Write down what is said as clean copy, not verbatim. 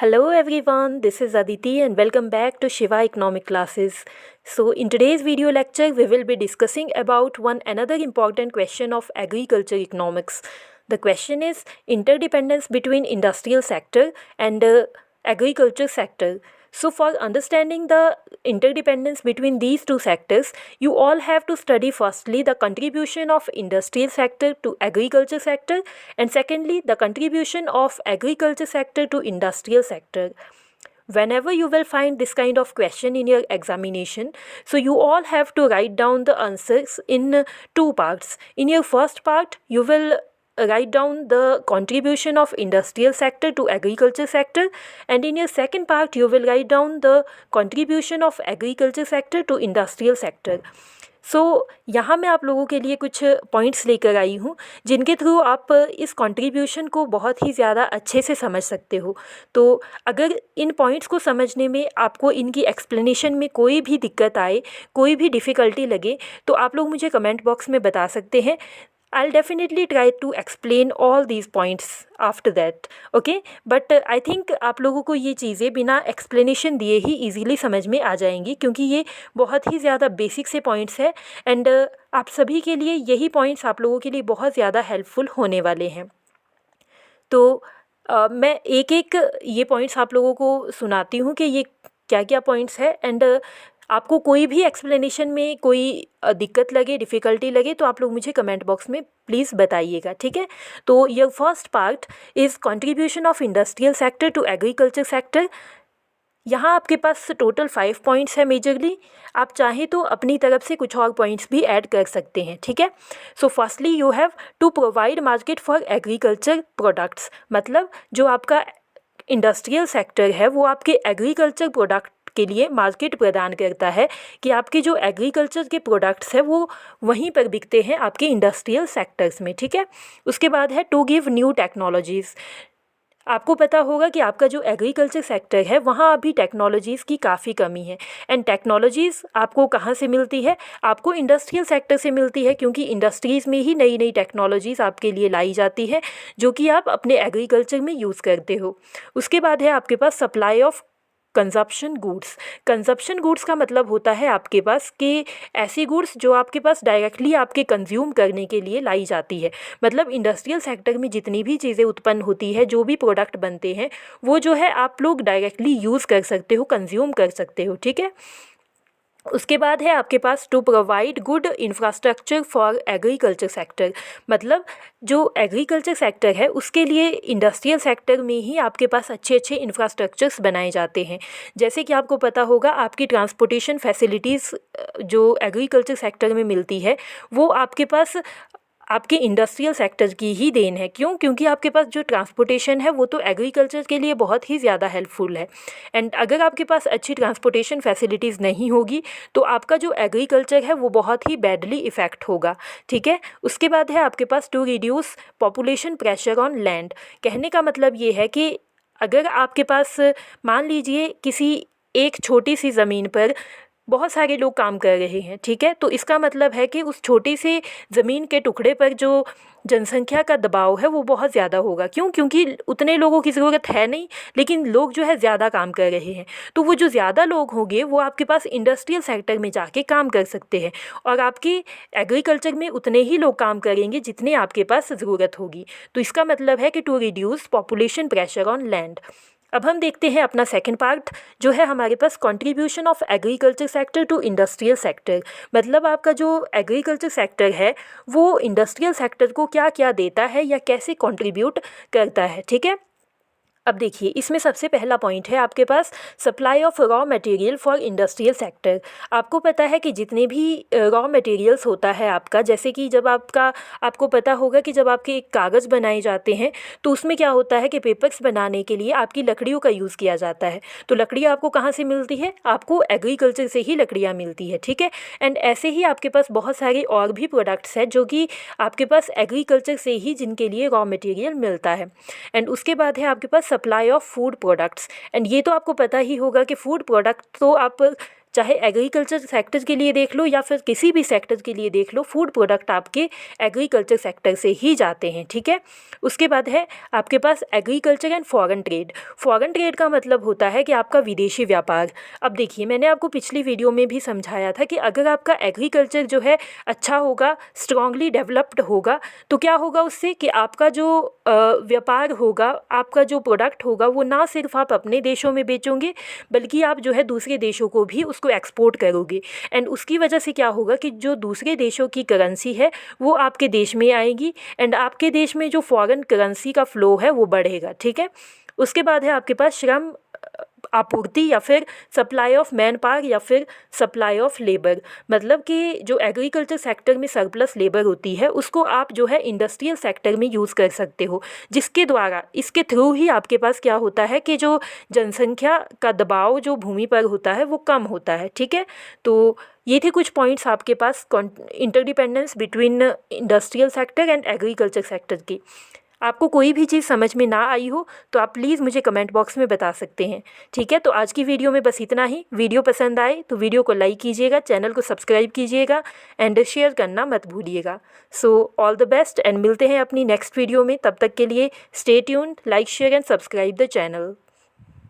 Hello everyone, this is Aditi and welcome back to Shiva Economic Classes. So in today's video lecture we will be discussing about one another important question of agriculture economics. The question is interdependence between industrial sector and agriculture sector. So for understanding the interdependence between these two sectors, you all have to study firstly the contribution of industrial sector to agriculture sector and secondly the contribution of agriculture sector to industrial sector. Whenever you will find this kind of question in your examination, so you all have to write down the answers in two parts. In your first part, you will write down the contribution of industrial sector to agriculture sector, and in your second part you will write down the contribution of agriculture sector to industrial sector. यहाँ मैं आप लोगों के लिए कुछ points लेकर आई हूँ जिनके थ्रू आप इस कंट्रीब्यूशन को बहुत ही ज़्यादा अच्छे से समझ सकते हो। तो अगर इन पॉइंट्स को समझने में आपको इनकी एक्सप्लेनेशन में कोई भी दिक्कत आए, कोई भी डिफ़िकल्टी लगे, तो आप लोग मुझे कमेंट बॉक्स में बता सकते हैं। I'll definitely try to explain all these points after that, okay? But I think आप लोगों को ये चीज़ें बिना explanation दिए ही easily समझ में आ जाएंगी क्योंकि ये बहुत ही ज़्यादा बेसिक से पॉइंट्स है एंड आप सभी के लिए यही पॉइंट्स आप लोगों के लिए बहुत ज़्यादा हेल्पफुल होने वाले हैं। तो मैं एक एक ये पॉइंट्स आप लोगों को सुनाती हूँ कि ये क्या क्या पॉइंट्स है एंड आपको कोई भी एक्सप्लेनेशन में कोई दिक्कत लगे, डिफ़िकल्टी लगे तो आप लोग मुझे कमेंट बॉक्स में प्लीज़ बताइएगा, ठीक है। तो your first part is contribution of industrial sector to agriculture sector. यहाँ आपके पास टोटल 5 पॉइंट्स है मेजरली। आप चाहें तो अपनी तरफ से कुछ और पॉइंट्स भी ऐड कर सकते हैं, ठीक है। So firstly you have to provide market for agriculture products, मतलब जो आपका इंडस्ट्रियल सेक्टर है वो आपके एग्रीकल्चर प्रोडक्ट के लिए मार्केट प्रदान करता है कि आपके जो एग्रीकल्चर के प्रोडक्ट्स हैं वो वहीं पर बिकते हैं आपके इंडस्ट्रियल सेक्टर्स में, ठीक है। उसके बाद है टू गिव न्यू टेक्नोलॉजीज़। आपको पता होगा कि आपका जो एग्रीकल्चर सेक्टर है वहाँ अभी टेक्नोलॉजीज़ की काफ़ी कमी है एंड टेक्नोलॉजीज़ आपको कहाँ से मिलती है? आपको इंडस्ट्रियल सेक्टर से मिलती है क्योंकि इंडस्ट्रीज़ में ही नई नई टेक्नोलॉजीज़ आपके लिए लाई जाती है जो कि आप अपने एग्रीकल्चर में यूज़ करते हो। उसके बाद है आपके पास supply of consumption goods. Consumption goods का मतलब होता है आपके पास कि ऐसी गुड्स जो आपके पास डायरेक्टली आपके कंज्यूम करने के लिए लाई जाती है। मतलब इंडस्ट्रियल सेक्टर में जितनी भी चीज़ें उत्पन्न होती है, जो भी प्रोडक्ट बनते हैं, वो जो है आप लोग डायरेक्टली यूज़ कर सकते हो, कंज्यूम कर सकते हो, ठीक है। उसके बाद है आपके पास to provide good infrastructure for agriculture sector. मतलब जो एग्रीकल्चर सेक्टर है उसके लिए इंडस्ट्रियल सेक्टर में ही आपके पास अच्छे अच्छे इंफ्रास्ट्रक्चर्स बनाए जाते हैं। जैसे कि आपको पता होगा आपकी ट्रांसपोर्टेशन फैसिलिटीज़ जो एग्रीकल्चर सेक्टर में मिलती है वो आपके पास आपके इंडस्ट्रियल सेक्टर की ही देन है। क्यों? क्योंकि आपके पास जो ट्रांसपोर्टेशन है वो तो एग्रीकल्चर के लिए बहुत ही ज़्यादा हेल्पफुल है एंड अगर आपके पास अच्छी ट्रांसपोर्टेशन फैसिलिटीज़ नहीं होगी तो आपका जो एग्रीकल्चर है वो बहुत ही बैडली इफ़ेक्ट होगा, ठीक है। उसके बाद है आपके पास to reduce population pressure on land. कहने का मतलब ये है कि अगर आपके पास मान लीजिए किसी एक छोटी सी ज़मीन पर बहुत सारे लोग काम कर रहे हैं, ठीक है, तो इसका मतलब है कि उस छोटी सी ज़मीन के टुकड़े पर जो जनसंख्या का दबाव है वो बहुत ज़्यादा होगा। क्यों? क्योंकि उतने लोगों की ज़रूरत है नहीं, लेकिन लोग जो है ज़्यादा काम कर रहे हैं। तो वो जो ज़्यादा लोग होंगे वो आपके पास इंडस्ट्रियल सेक्टर में जाके काम कर सकते हैं और आपकी एग्रीकल्चर में उतने ही लोग काम करेंगे जितने आपके पास ज़रूरत होगी। तो इसका मतलब है कि to reduce population pressure on land. अब हम देखते हैं अपना सेकंड पार्ट जो है हमारे पास contribution of agriculture sector to industrial sector. मतलब आपका जो एग्रीकल्चर सेक्टर है वो इंडस्ट्रियल सेक्टर को क्या क्या देता है या कैसे कंट्रीब्यूट करता है, ठीक है। अब देखिए इसमें सबसे पहला पॉइंट है आपके पास supply of raw material for industrial sector. आपको पता है कि जितने भी रॉ मटेरियल्स होता है आपका, जैसे कि जब आपको पता होगा कि जब आपके कागज़ बनाए जाते हैं तो उसमें क्या होता है कि पेपर्स बनाने के लिए आपकी लकड़ियों का यूज़ किया जाता है। तो लकड़ियाँ आपको कहाँ से मिलती है? आपको एग्रीकल्चर से ही लकड़ियाँ मिलती है, ठीक है। एंड ऐसे ही आपके पास बहुत सारे और भी प्रोडक्ट्स हैं जो कि आपके पास एग्रीकल्चर से ही जिनके लिए रॉ मटेरियल मिलता है। एंड उसके बाद है आपके पास supply of food products. And ये तो आपको पता ही होगा कि फूड प्रोडक्ट तो आप चाहे एग्रीकल्चर सेक्टर के लिए देख लो या फिर किसी भी सेक्टर के लिए देख लो, फूड प्रोडक्ट आपके एग्रीकल्चर सेक्टर से ही जाते हैं, ठीक है। उसके बाद है आपके पास agriculture and foreign trade. Foreign trade का मतलब होता है कि आपका विदेशी व्यापार। अब देखिए, मैंने आपको पिछली वीडियो में भी समझाया था कि अगर आपका एग्रीकल्चर जो है अच्छा होगा, स्ट्रांगली डेवलप्ड होगा, तो क्या होगा उससे कि आपका जो व्यापार होगा, आपका जो प्रोडक्ट होगा, वो ना सिर्फ आप अपने देशों में बेचोगे बल्कि आप जो है दूसरे देशों को भी उसको एक्सपोर्ट करोगे। एंड उसकी वजह से क्या होगा कि जो दूसरे देशों की करेंसी है वो आपके देश में आएगी एंड आपके देश में जो फॉरेन करेंसी का फ्लो है वो बढ़ेगा, ठीक है। उसके बाद है आपके पास श्रम आपूर्ति या फिर सप्लाई ऑफ मैन पावर या फिर सप्लाई ऑफ लेबर। मतलब कि जो एग्रीकल्चर सेक्टर में सरप्लस लेबर होती है उसको आप जो है इंडस्ट्रियल सेक्टर में यूज़ कर सकते हो, जिसके द्वारा, इसके थ्रू ही आपके पास क्या होता है कि जो जनसंख्या का दबाव जो भूमि पर होता है वो कम होता है, ठीक है। तो ये थे कुछ पॉइंट्स आपके पास interdependence between industrial sector and agriculture sector की। आपको कोई भी चीज़ समझ में ना आई हो तो आप प्लीज़ मुझे कमेंट बॉक्स में बता सकते हैं, ठीक है। तो आज की वीडियो में बस इतना ही। वीडियो पसंद आए तो वीडियो को लाइक कीजिएगा, चैनल को सब्सक्राइब कीजिएगा एंड शेयर करना मत भूलिएगा। So all the best and मिलते हैं अपनी नेक्स्ट वीडियो में। तब तक के लिए stay tuned, like share and subscribe the channel.